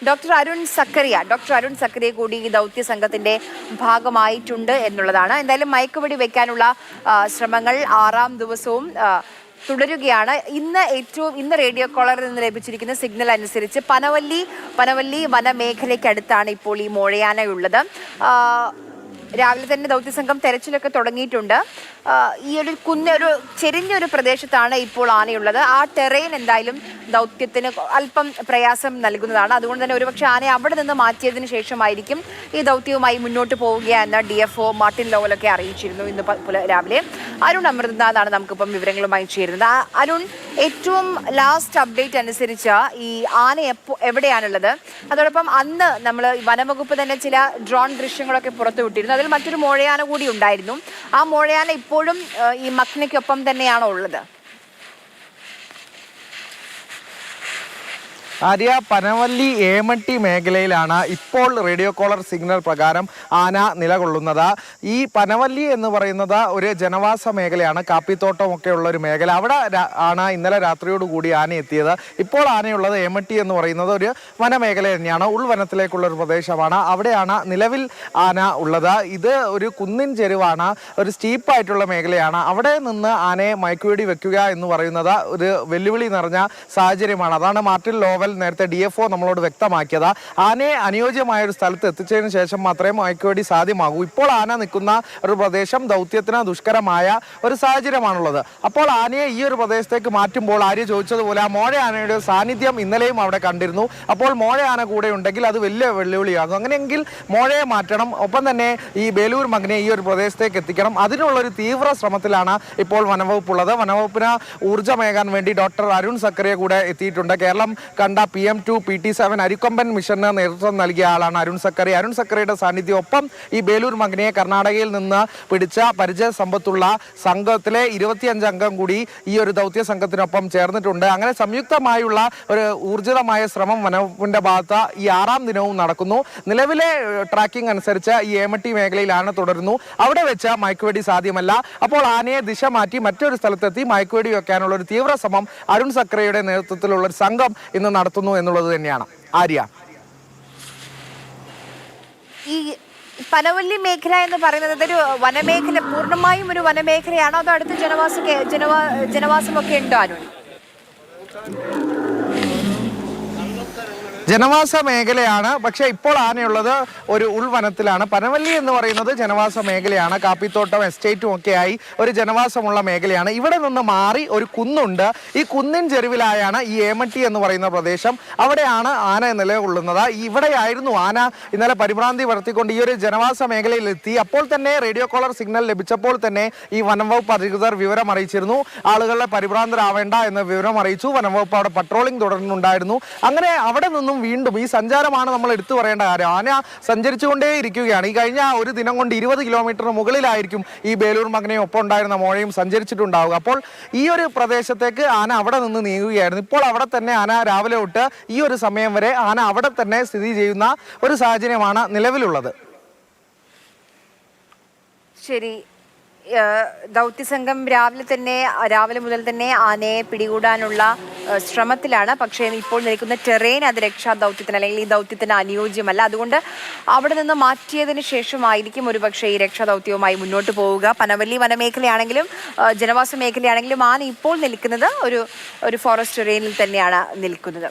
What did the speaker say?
Doctor Arun Zacharia കൂടി ഈ ദൗത്യ സംഘത്തിന്റെ ഭാഗമായിട്ടുണ്ട് എന്നുള്ളതാണ്. എന്തായാലും മയക്കുവെടി വെക്കാനുള്ള ശ്രമങ്ങൾ 6ാം ദിവസവും തുടരുകയാണ്. ഇന്ന് റേഡിയോ കോളറിൽ നിന്ന് ലഭിച്ചിരിക്കുന്ന സിഗ്നൽ അനുസരിച്ച് പനവല്ലി വനമേഖലയ്ക്കടുത്താണ് ഇപ്പോൾ ഈ മോഴയാനയുള്ളത്. രാവിലെ തന്നെ ദൗത്യസംഘം തെരച്ചിലൊക്കെ തുടങ്ങിയിട്ടുണ്ട്. ഈ ഒരു ചെരിഞ്ഞൊരു പ്രദേശത്താണ് ഇപ്പോൾ ആനയുള്ളത്. ആ ടെറൈൻ എന്തായാലും ദൗത്യത്തിന് അല്പം പ്രയാസം നൽകുന്നതാണ്. അതുകൊണ്ട് തന്നെ ഒരുപക്ഷെ ആനയെ അവിടെ നിന്ന് മാറ്റിയതിന് ശേഷമായിരിക്കും ഈ ദൗത്യവുമായി മുന്നോട്ട് പോവുകയെന്ന് DFO മാർട്ടിൻ ലോവലൊക്കെ അറിയിച്ചിരുന്നു ഇന്ന് രാവിലെ. അരുൺ അമൃതനാഥാണ് നമുക്കിപ്പം വിവരങ്ങളുമായി ചേരുന്നത്. അരുൺ, ഏറ്റവും ലാസ്റ്റ് അപ്ഡേറ്റ് അനുസരിച്ച് ഈ ആന എവിടെയാണുള്ളത്? അതോടൊപ്പം അന്ന് നമ്മൾ വനംവകുപ്പ് തന്നെ ചില ഡ്രോൺ ദൃശ്യങ്ങളൊക്കെ പുറത്തുവിട്ടിരുന്നു. അതിൽ മറ്റൊരു മോഴയാന കൂടി ഉണ്ടായിരുന്നു. ആ മോഴയാന ഇപ്പോഴും ഈ മക്നയ്ക്കൊപ്പം തന്നെയാണോ ഉള്ളത്? ആര്യ, പനവല്ലി ഏമട്ടി മേഖലയിലാണ് ഇപ്പോൾ റേഡിയോ കോളർ സിഗ്നൽ പ്രകാരം ആന നിലകൊള്ളുന്നത്. ഈ പനവല്ലി എന്ന് പറയുന്നത് ഒരു ജനവാസ മേഖലയാണ്, കാപ്പിത്തോട്ടമൊക്കെ ഉള്ള ഒരു മേഖല. അവിടെ ആണ് ഇന്നലെ രാത്രിയോടുകൂടി ആന എത്തിയത്. ഇപ്പോൾ ആനയുള്ളത് ഏമട്ടി എന്ന് പറയുന്നത് ഒരു വനമേഖല തന്നെയാണ്, ഉൾവനത്തിലേക്കുള്ള ഒരു പ്രദേശമാണ്. അവിടെയാണ് നിലവിൽ ആന ഉള്ളത്. ഇത് ഒരു കുന്നിൻ ചെരുവാണ്, ഒരു സ്റ്റീപ്പായിട്ടുള്ള മേഖലയാണ്. അവിടെ നിന്ന് ആനയെ മയക്കുവെടി വെക്കുക എന്ന് പറയുന്നത് ഒരു വെല്ലുവിളി നിറഞ്ഞ സാഹചര്യമാണ്. അതാണ് മാർട്ടിൻ ലോവൽ നേരത്തെ DFO നമ്മളോട് വ്യക്തമാക്കിയത്. ആനയെ അനുയോജ്യമായ ഒരു സ്ഥലത്ത് എത്തിച്ചതിന് ശേഷം മാത്രമേ മയക്കുവെടി സാധ്യമാകൂ. ഇപ്പോൾ ആന നിൽക്കുന്ന ഒരു പ്രദേശം ദൗത്യത്തിന് ദുഷ്കരമായ ഒരു സാഹചര്യമാണുള്ളത്. അപ്പോൾ ആനയെ ഈ ഒരു പ്രദേശത്തേക്ക് മാറ്റുമ്പോൾ ആര്യ ചോദിച്ചതുപോലെ ആ മോഴ ആനയുടെ സാന്നിധ്യം ഇന്നലെയും അവിടെ കണ്ടിരുന്നു. അപ്പോൾ മോഴ ആന കൂടെ ഉണ്ടെങ്കിൽ അത് വലിയ വെല്ലുവിളിയാകും. അങ്ങനെയെങ്കിൽ മോഴയെ മാറ്റണം, ഒപ്പം തന്നെ ഈ ബേലൂർ മകനെ ഈ ഒരു പ്രദേശത്തേക്ക് എത്തിക്കണം. അതിനുള്ളൊരു തീവ്ര ശ്രമത്തിലാണ് ഇപ്പോൾ വനംവകുപ്പുള്ളത്. വനംവകുപ്പിന് ഊർജ്ജമേകാൻ വേണ്ടി ഡോക്ടർ അരുൺ സക്കറിയ കൂടെ എത്തിയിട്ടുണ്ട്. കേരളം കണ്ട PM2 PT7 അരിക്കൊമ്പൻ മിഷന് നേതൃത്വം നൽകിയ ആളാണ് അരുൺ സക്കറിയുടെ സാന്നിധ്യം. ഒപ്പം ഈ ബേലൂർ മകനെ കർണാടകയിൽ നിന്ന് പിടിച്ച പരിചയ സമ്പത്തുള്ള സംഘത്തിലെ 25 അംഗം കൂടി ഈ ഒരു ദൗത്യ സംഘത്തിനൊപ്പം ചേർന്നിട്ടുണ്ട്. അങ്ങനെ സംയുക്തമായുള്ള ഒരു ഊർജിതമായ ശ്രമം വനവകുപ്പിന്റെ ഭാഗത്ത് ഈ 6ാം ദിനവും നടക്കുന്നു. നിലവിലെ ട്രാക്കിംഗ് അനുസരിച്ച് ഈ ഏമട്ടി മേഖലയിൽ ആന തുടരുന്നു. അവിടെ വെച്ച് മയക്കുവെടി സാധ്യമല്ല. അപ്പോൾ ആനയെ ദിശ മാറ്റി മറ്റൊരു സ്ഥലത്തെത്തി മയക്കുവെടി വെക്കാനുള്ള ഒരു തീവ്ര ശ്രമം അരുൺ സക്കറിയുടെ നേതൃത്വത്തിലുള്ള ഒരു സംഘം ഇന്ന് നടത്തുന്നു എന്നുള്ളത് തന്നെയാണ്. ആര്യ, ഈ പനവല്ലി മേഖല എന്ന് പറയുന്നത് ഇതൊരു വനമേഖല, പൂർണ്ണമായും ഒരു വനമേഖലയാണോ അതോ അടുത്ത് ജനവാസമൊക്കെ ഉണ്ടോ? അരുൺ, ജനവാസ മേഖലയാണ്, പക്ഷെ ഇപ്പോൾ ആനയുള്ളത് ഒരു ഉൾവനത്തിലാണ്. പനവല്ലി എന്ന് പറയുന്നത് ജനവാസ മേഖലയാണ്, കാപ്പിത്തോട്ടം എസ്റ്റേറ്റും ഒക്കെയായി ഒരു ജനവാസമുള്ള മേഖലയാണ്. ഇവിടെ നിന്ന് മാറി ഒരു കുന്നുണ്ട്. ഈ കുന്നിൻ ചെരുവിലായാണ് ഈ ഏമട്ടി എന്ന് പറയുന്ന പ്രദേശം. അവിടെയാണ് ആന നിലകൊള്ളുന്നത്. ഇവിടെയായിരുന്നു ആന ഇന്നലെ പരിഭ്രാന്തി വളർത്തിക്കൊണ്ട് ഈ ഒരു ജനവാസ മേഖലയിൽ എത്തി. അപ്പോൾ തന്നെ റേഡിയോ കോളർ സിഗ്നൽ ലഭിച്ചപ്പോൾ തന്നെ ഈ വനംവകുപ്പ് അധികൃതർ വിവരം അറിയിച്ചിരുന്നു. ആളുകളെ പരിഭ്രാന്തരാവേണ്ട എന്ന വിവരം അറിയിച്ചു. വനംവകുപ്പ് അവിടെ പട്രോളിംഗ് തുടരുന്നുണ്ടായിരുന്നു. അങ്ങനെ അവിടെ നിന്നും വീണ്ടും ഈ സഞ്ചാരമാണ് നമ്മൾ എടുത്തു പറയേണ്ട കാര്യം. ആന സഞ്ചരിച്ചുകൊണ്ടേ ഇരിക്കുകയാണ്. ഈ കഴിഞ്ഞ ഒരു ദിനം കൊണ്ട് 20 കിലോമീറ്ററിന് മുകളിലായിരിക്കും ഈ ബേലൂർ മകനെയും ഒപ്പം ഉണ്ടായിരുന്ന മോഴയും സഞ്ചരിച്ചിട്ടുണ്ടാവുക. അപ്പോൾ ഈ ഒരു പ്രദേശത്തേക്ക് ആന അവിടെ നിന്ന് നീങ്ങുകയായിരുന്നു. ഇപ്പോൾ അവിടെ തന്നെ ആന രാവിലെ തൊട്ട് ഈ ഒരു സമയം വരെ ആന അവിടെ തന്നെ സ്ഥിതി ചെയ്യുന്ന ഒരു സാഹചര്യമാണ് നിലവിലുള്ളത്. ശരി, ദൗത്യസംഘം രാവിലെ മുതൽ തന്നെ ആനയെ പിടികൂടാനുള്ള ശ്രമത്തിലാണ്. പക്ഷേ ഇപ്പോൾ നിൽക്കുന്ന ടെറൈൻ അത് രക്ഷാദൗത്യത്തിന് അല്ലെങ്കിൽ ഈ ദൗത്യത്തിന് അനുയോജ്യമല്ല. അതുകൊണ്ട് അവിടെ നിന്ന് മാറ്റിയതിന് ശേഷമായിരിക്കും ഒരുപക്ഷെ ഈ രക്ഷാദൗത്യവുമായി മുന്നോട്ട് പോവുക. പനവല്ലി വനമേഖലയാണെങ്കിലും ജനവാസ മേഖലയാണെങ്കിലും ആന ഇപ്പോൾ നിൽക്കുന്നത് ഒരു ഫോറസ്റ്റ് ടെറൈനിൽ തന്നെയാണ് നിൽക്കുന്നത്.